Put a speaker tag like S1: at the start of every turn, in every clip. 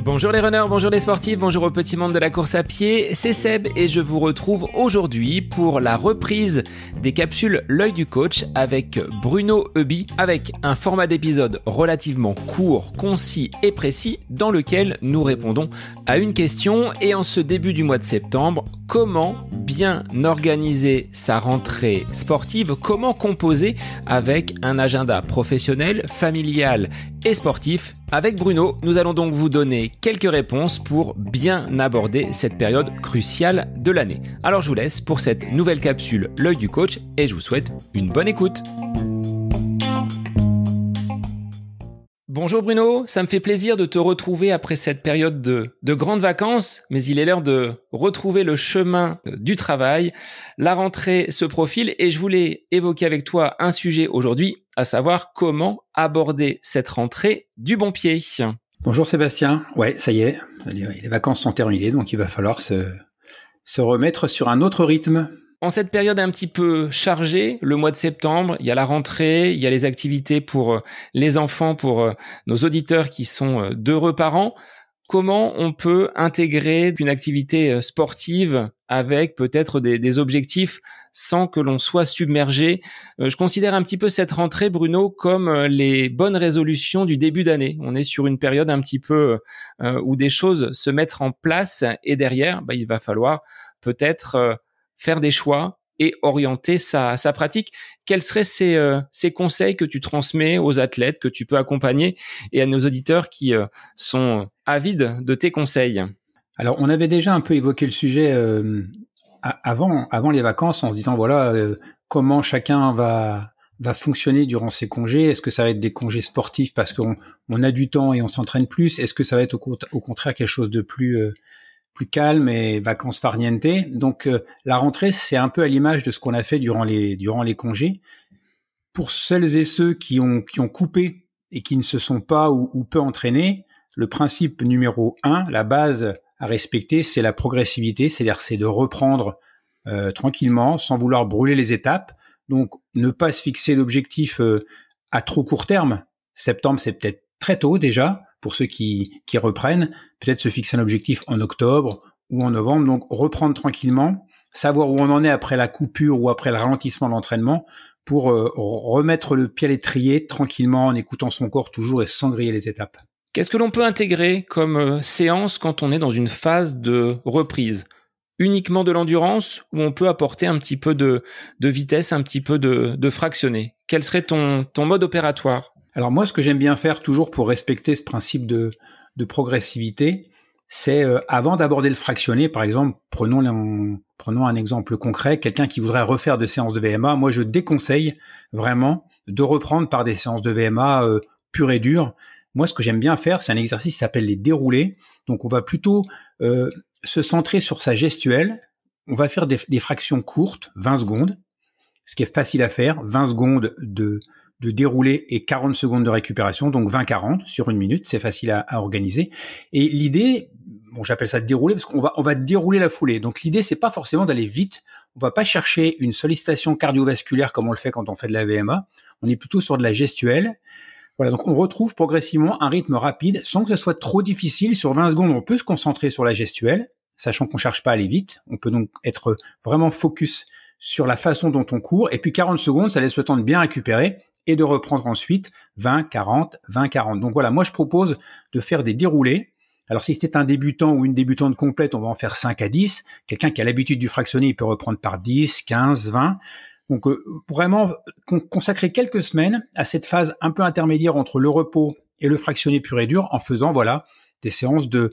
S1: Bonjour les runners, bonjour les sportifs, bonjour au petit monde de la course à pied, c'est Seb et je vous retrouve aujourd'hui pour la reprise des capsules L'œil du coach avec Bruno Heuby, avec un format d'épisode relativement court, concis et précis dans lequel nous répondons à une question. Et en ce début du mois de septembre, comment bien organiser sa rentrée sportive, comment composer avec un agenda professionnel, familial et sportif. Avec Bruno, nous allons donc vous donner quelques réponses pour bien aborder cette période cruciale de l'année. Alors je vous laisse pour cette nouvelle capsule L'œil du coach et je vous souhaite une bonne écoute. Bonjour Bruno, ça me fait plaisir de te retrouver après cette période de grandes vacances, mais il est l'heure de retrouver le chemin du travail. La rentrée se profile et je voulais évoquer avec toi un sujet aujourd'hui, à savoir comment aborder cette rentrée du bon pied.
S2: Bonjour Sébastien, ouais, ça y est, les vacances sont terminées, donc il va falloir se remettre sur un autre rythme.
S1: En cette période un petit peu chargée, le mois de septembre, il y a la rentrée, il y a les activités pour les enfants, pour nos auditeurs qui sont d'heureux parents. Comment on peut intégrer une activité sportive avec peut-être des objectifs sans que l'on soit submergé? Je considère un petit peu cette rentrée, Bruno, comme les bonnes résolutions du début d'année. On est sur une période un petit peu où des choses se mettent en place et derrière, il va falloir peut-être faire des choix et orienter sa pratique. Quels seraient ces conseils que tu transmets aux athlètes, que tu peux accompagner et à nos auditeurs qui sont avides de tes conseils?
S2: Alors, on avait déjà un peu évoqué le sujet avant les vacances en se disant, voilà, comment chacun va fonctionner durant ses congés. Est-ce que ça va être des congés sportifs parce qu'on a du temps et on s'entraîne plus? Est-ce que ça va être au contraire quelque chose de plus calme et vacances farniente? Donc la rentrée, c'est un peu à l'image de ce qu'on a fait durant les congés. Pour celles et ceux qui ont coupé et qui ne se sont pas ou peu entraînés, le principe numéro 1, la base à respecter, c'est la progressivité, c'est-à-dire c'est de reprendre tranquillement, sans vouloir brûler les étapes. Donc ne pas se fixer d'objectifs à trop court terme. Septembre, c'est peut-être très tôt déjà, pour ceux qui reprennent, peut-être se fixer un objectif en octobre ou en novembre, donc reprendre tranquillement, savoir où on en est après la coupure ou après le ralentissement de l'entraînement pour remettre le pied à l'étrier tranquillement en écoutant son corps toujours et sans griller les étapes.
S1: Qu'est-ce que l'on peut intégrer comme séance quand on est dans une phase de reprise? Uniquement de l'endurance ou on peut apporter un petit peu de vitesse, un petit peu de fractionné? Quel serait ton mode opératoire?
S2: Alors moi, ce que j'aime bien faire toujours pour respecter ce principe de progressivité, c'est avant d'aborder le fractionné, par exemple, prenons un exemple concret, quelqu'un qui voudrait refaire des séances de VMA, moi je déconseille vraiment de reprendre par des séances de VMA pures et dures. Moi, ce que j'aime bien faire, c'est un exercice qui s'appelle les déroulés. Donc on va plutôt se centrer sur sa gestuelle. On va faire des fractions courtes, 20 secondes, ce qui est facile à faire, 20 secondes de dérouler et 40 secondes de récupération, donc 20-40 sur une minute, c'est facile à organiser. Et l'idée, j'appelle ça dérouler parce qu'on va dérouler la foulée. Donc l'idée, c'est pas forcément d'aller vite, on va pas chercher une sollicitation cardiovasculaire comme on le fait quand on fait de la VMA, on est plutôt sur de la gestuelle. Voilà, donc on retrouve progressivement un rythme rapide sans que ce soit trop difficile. Sur 20 secondes, on peut se concentrer sur la gestuelle, sachant qu'on cherche pas à aller vite. On peut donc être vraiment focus sur la façon dont on court. Et puis 40 secondes, ça laisse le temps de bien récupérer et de reprendre ensuite 20-40, 20-40. Donc voilà, moi je propose de faire des déroulés. Alors si c'était un débutant ou une débutante complète, on va en faire 5 à 10. Quelqu'un qui a l'habitude du fractionné, il peut reprendre par 10, 15, 20. Donc vraiment consacrer quelques semaines à cette phase un peu intermédiaire entre le repos et le fractionné pur et dur en faisant des séances de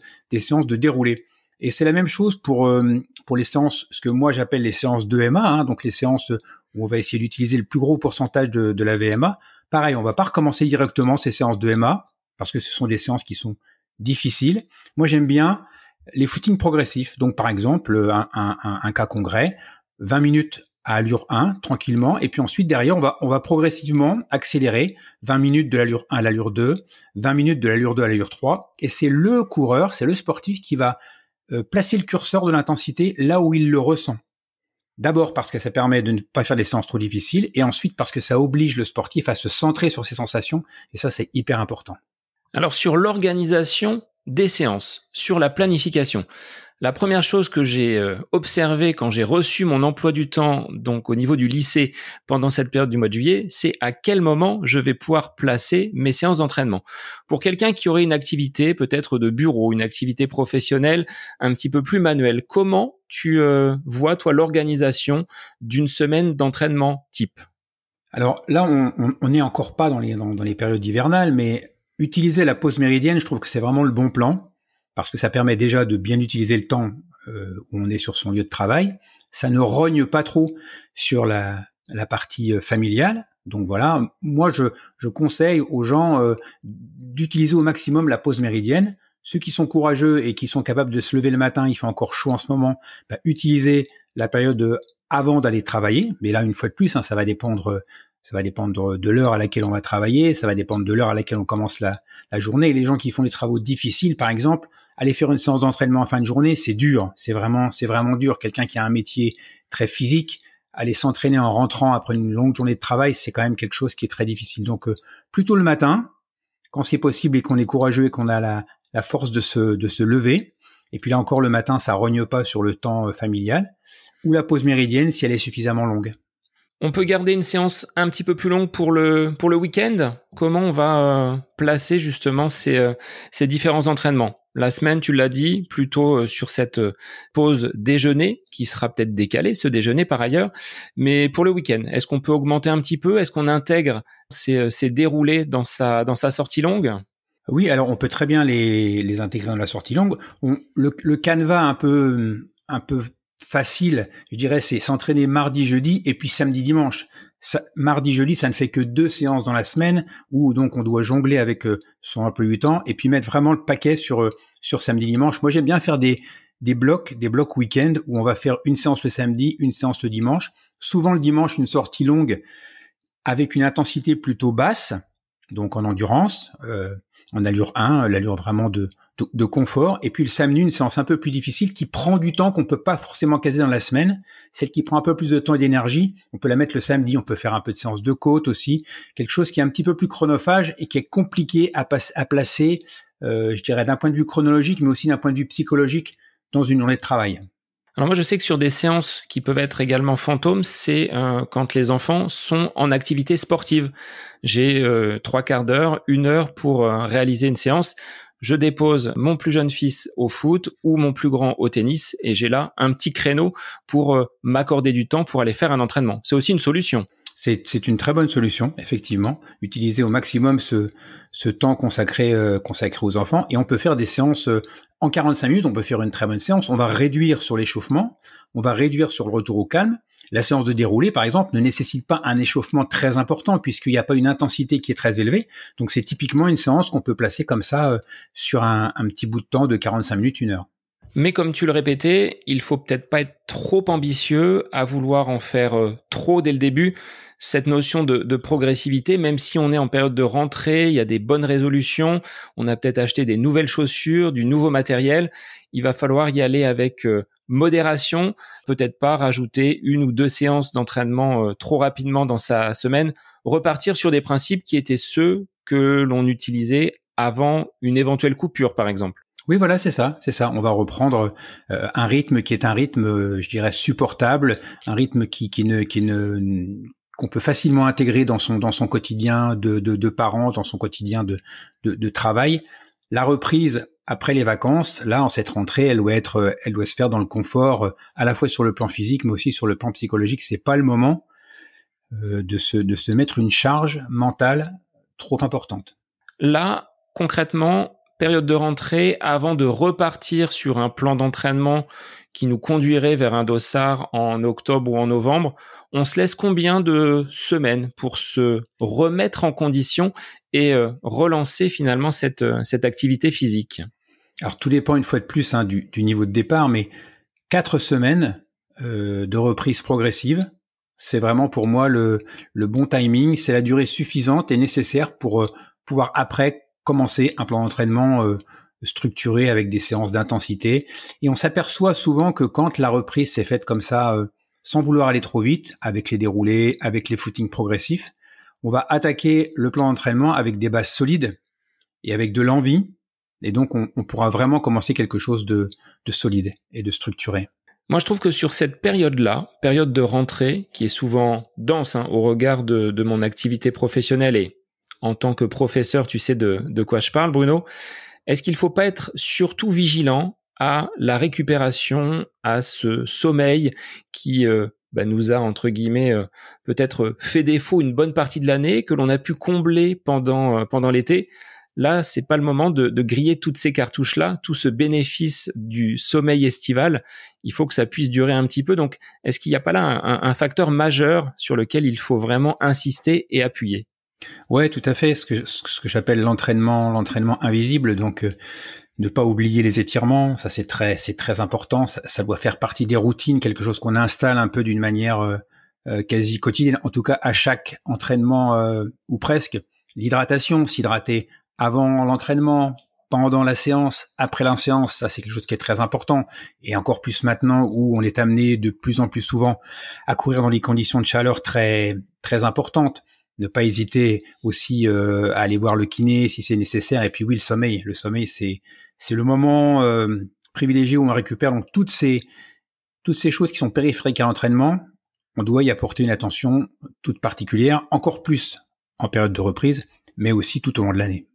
S2: déroulé. Et c'est la même chose pour les séances, ce que moi j'appelle les séances d'EMA, donc les séances où on va essayer d'utiliser le plus gros pourcentage de la VMA. Pareil, on va pas recommencer directement ces séances d'EMA parce que ce sont des séances qui sont difficiles. Moi j'aime bien les footings progressifs. Donc par exemple, un cas concret, 20 minutes à allure 1, tranquillement, et puis ensuite derrière on va progressivement accélérer 20 minutes de l'allure 1 à l'allure 2, 20 minutes de l'allure 2 à l'allure 3, et c'est le coureur, c'est le sportif qui va placer le curseur de l'intensité là où il le ressent. D'abord parce que ça permet de ne pas faire des séances trop difficiles, et ensuite parce que ça oblige le sportif à se centrer sur ses sensations, et ça c'est hyper important.
S1: Alors sur l'organisation des séances, sur la planification, la première chose que j'ai observée quand j'ai reçu mon emploi du temps, donc au niveau du lycée, pendant cette période du mois de juillet, c'est à quel moment je vais pouvoir placer mes séances d'entraînement. Pour quelqu'un qui aurait une activité peut-être de bureau, une activité professionnelle un petit peu plus manuelle, comment tu vois, toi, l'organisation d'une semaine d'entraînement type?
S2: Alors là, on n'est encore pas dans les périodes hivernales, mais utiliser la pause méridienne, je trouve que c'est vraiment le bon plan, parce que ça permet déjà de bien utiliser le temps où on est sur son lieu de travail. Ça ne rogne pas trop sur la partie familiale. Donc voilà, moi je conseille aux gens d'utiliser au maximum la pause méridienne. Ceux qui sont courageux et qui sont capables de se lever le matin, il fait encore chaud en ce moment, utilisez la période avant d'aller travailler. Mais là, une fois de plus, ça va dépendre de l'heure à laquelle on va travailler, ça va dépendre de l'heure à laquelle on commence la journée. Et les gens qui font des travaux difficiles, par exemple, aller faire une séance d'entraînement en fin de journée, c'est dur, c'est vraiment dur. Quelqu'un qui a un métier très physique, aller s'entraîner en rentrant après une longue journée de travail, c'est quand même quelque chose qui est très difficile. Donc plutôt le matin, quand c'est possible et qu'on est courageux et qu'on a la force de se lever. Et puis là encore, le matin, ça rogne pas sur le temps familial. Ou la pause méridienne si elle est suffisamment longue.
S1: On peut garder une séance un petit peu plus longue pour le week-end. Comment on va placer justement ces différents entraînements? La semaine, tu l'as dit, plutôt sur cette pause déjeuner qui sera peut-être décalée, ce déjeuner par ailleurs. Mais pour le week-end, est-ce qu'on peut augmenter un petit peu? Est-ce qu'on intègre ces déroulés dans sa sortie longue?
S2: Oui, alors on peut très bien les intégrer dans la sortie longue. Le canevas un peu facile, je dirais, c'est s'entraîner mardi, jeudi et puis samedi, dimanche. Mardi, jeudi, ça ne fait que 2 séances dans la semaine où donc on doit jongler avec son emploi du temps et puis mettre vraiment le paquet sur samedi, dimanche. Moi, j'aime bien faire des blocs week-end où on va faire une séance le samedi, une séance le dimanche. Souvent le dimanche, une sortie longue avec une intensité plutôt basse, donc en endurance, en allure 1, l'allure vraiment de confort, et puis le samedi, une séance un peu plus difficile qui prend du temps qu'on peut pas forcément caser dans la semaine, celle qui prend un peu plus de temps et d'énergie, on peut la mettre le samedi, on peut faire un peu de séance de côte aussi, quelque chose qui est un petit peu plus chronophage et qui est compliqué à placer, je dirais d'un point de vue chronologique, mais aussi d'un point de vue psychologique dans une journée de travail.
S1: Alors moi, je sais que sur des séances qui peuvent être également fantômes, c'est quand les enfants sont en activité sportive. J'ai 3/4 d'heure, 1 heure pour réaliser une séance. Je dépose mon plus jeune fils au foot ou mon plus grand au tennis et j'ai là un petit créneau pour m'accorder du temps pour aller faire un entraînement. C'est aussi une solution.
S2: C'est une très bonne solution, effectivement. Utiliser au maximum ce temps consacré aux enfants. Et on peut faire des séances en 45 minutes. On peut faire une très bonne séance. On va réduire sur l'échauffement. On va réduire sur le retour au calme. La séance de déroulé, par exemple, ne nécessite pas un échauffement très important puisqu'il n'y a pas une intensité qui est très élevée. Donc, c'est typiquement une séance qu'on peut placer comme ça sur un petit bout de temps de 45 minutes, 1 heure.
S1: Mais comme tu le répétais, il faut peut-être pas être trop ambitieux à vouloir en faire trop dès le début. Cette notion de progressivité, même si on est en période de rentrée, il y a des bonnes résolutions, on a peut-être acheté des nouvelles chaussures, du nouveau matériel, il va falloir y aller avec modération, peut-être pas rajouter 1 ou 2 séances d'entraînement trop rapidement dans sa semaine, repartir sur des principes qui étaient ceux que l'on utilisait avant une éventuelle coupure, par exemple.
S2: Oui, voilà, c'est ça. On va reprendre un rythme qui est un rythme, je dirais, supportable, un rythme qu'on peut facilement intégrer dans son quotidien de parents, dans son quotidien de travail. La reprise après les vacances, là, en cette rentrée, elle doit se faire dans le confort, à la fois sur le plan physique, mais aussi sur le plan psychologique. C'est pas le moment de se mettre une charge mentale trop importante.
S1: Là, concrètement, période de rentrée, avant de repartir sur un plan d'entraînement qui nous conduirait vers un dossard en octobre ou en novembre, on se laisse combien de semaines pour se remettre en condition et relancer finalement cette activité physique?
S2: Alors tout dépend une fois de plus du niveau de départ, mais 4 semaines de reprise progressive, c'est vraiment pour moi le bon timing, c'est la durée suffisante et nécessaire pour pouvoir après commencer un plan d'entraînement structuré avec des séances d'intensité. Et on s'aperçoit souvent que quand la reprise s'est faite comme ça sans vouloir aller trop vite, avec les déroulés, avec les footings progressifs. On va attaquer le plan d'entraînement avec des bases solides et avec de l'envie. Et donc, on pourra vraiment commencer quelque chose de solide et de structuré.
S1: Moi, je trouve que sur cette période-là, période de rentrée, qui est souvent dense au regard de mon activité professionnelle et en tant que professeur, tu sais de quoi je parle, Bruno, est-ce qu'il ne faut pas être surtout vigilant à la récupération, à ce sommeil qui nous a, entre guillemets, peut-être fait défaut une bonne partie de l'année, que l'on a pu combler pendant l'été. Là, c'est pas le moment de griller toutes ces cartouches-là, tout ce bénéfice du sommeil estival. Il faut que ça puisse durer un petit peu. Donc, est-ce qu'il n'y a pas là un facteur majeur sur lequel il faut vraiment insister et appuyer?
S2: Ouais, tout à fait. Ce que j'appelle l'entraînement invisible. Donc, ne pas oublier les étirements, ça c'est très important. Ça doit faire partie des routines, quelque chose qu'on installe un peu d'une manière quasi quotidienne. En tout cas, à chaque entraînement ou presque. L'hydratation, s'hydrater avant l'entraînement, pendant la séance, après la séance, ça c'est quelque chose qui est très important. Et encore plus maintenant où on est amené de plus en plus souvent à courir dans des conditions de chaleur très très importantes. Ne pas hésiter aussi à aller voir le kiné si c'est nécessaire. Et puis oui, le sommeil c'est le moment privilégié où on récupère. Donc toutes ces choses qui sont périphériques à l'entraînement, on doit y apporter une attention toute particulière, encore plus en période de reprise, mais aussi tout au long de l'année.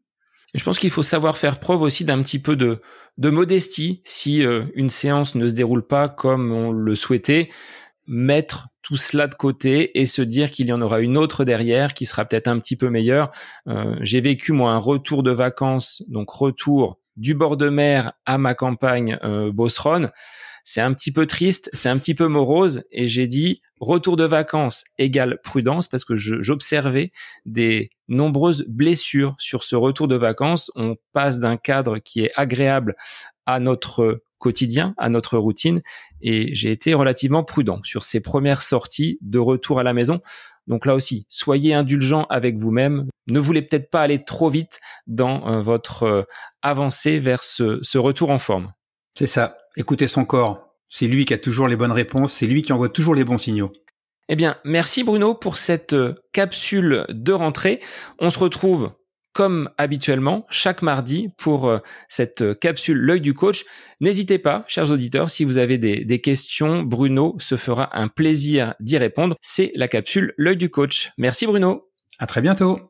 S1: Je pense qu'il faut savoir faire preuve aussi d'un petit peu de modestie si une séance ne se déroule pas comme on le souhaitait, mettre tout cela de côté et se dire qu'il y en aura une autre derrière qui sera peut-être un petit peu meilleure. J'ai vécu moi un retour de vacances, donc retour du bord de mer à ma campagne beauceronne. C'est un petit peu triste, c'est un petit peu morose et j'ai dit retour de vacances égale prudence parce que j'observais des nombreuses blessures sur ce retour de vacances. On passe d'un cadre qui est agréable à notre quotidien, à notre routine et j'ai été relativement prudent sur ces premières sorties de retour à la maison. Donc là aussi, soyez indulgents avec vous-même. Ne voulez peut-être pas aller trop vite dans votre avancée vers ce retour en forme.
S2: C'est ça. Écoutez son corps. C'est lui qui a toujours les bonnes réponses. C'est lui qui envoie toujours les bons signaux.
S1: Eh bien, merci Bruno pour cette capsule de rentrée. On se retrouve comme habituellement chaque mardi pour cette capsule L'œil du coach. N'hésitez pas, chers auditeurs, si vous avez des questions, Bruno se fera un plaisir d'y répondre. C'est la capsule L'œil du coach. Merci Bruno.
S2: À très bientôt.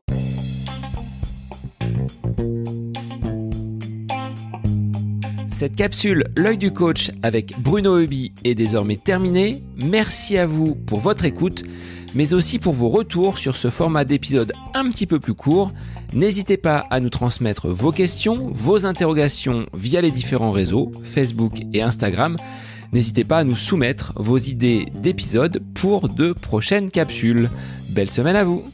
S1: Cette capsule L'œil du coach avec Bruno Heuby est désormais terminée. Merci à vous pour votre écoute, mais aussi pour vos retours sur ce format d'épisode un petit peu plus court. N'hésitez pas à nous transmettre vos questions, vos interrogations via les différents réseaux, Facebook et Instagram. N'hésitez pas à nous soumettre vos idées d'épisodes pour de prochaines capsules. Belle semaine à vous!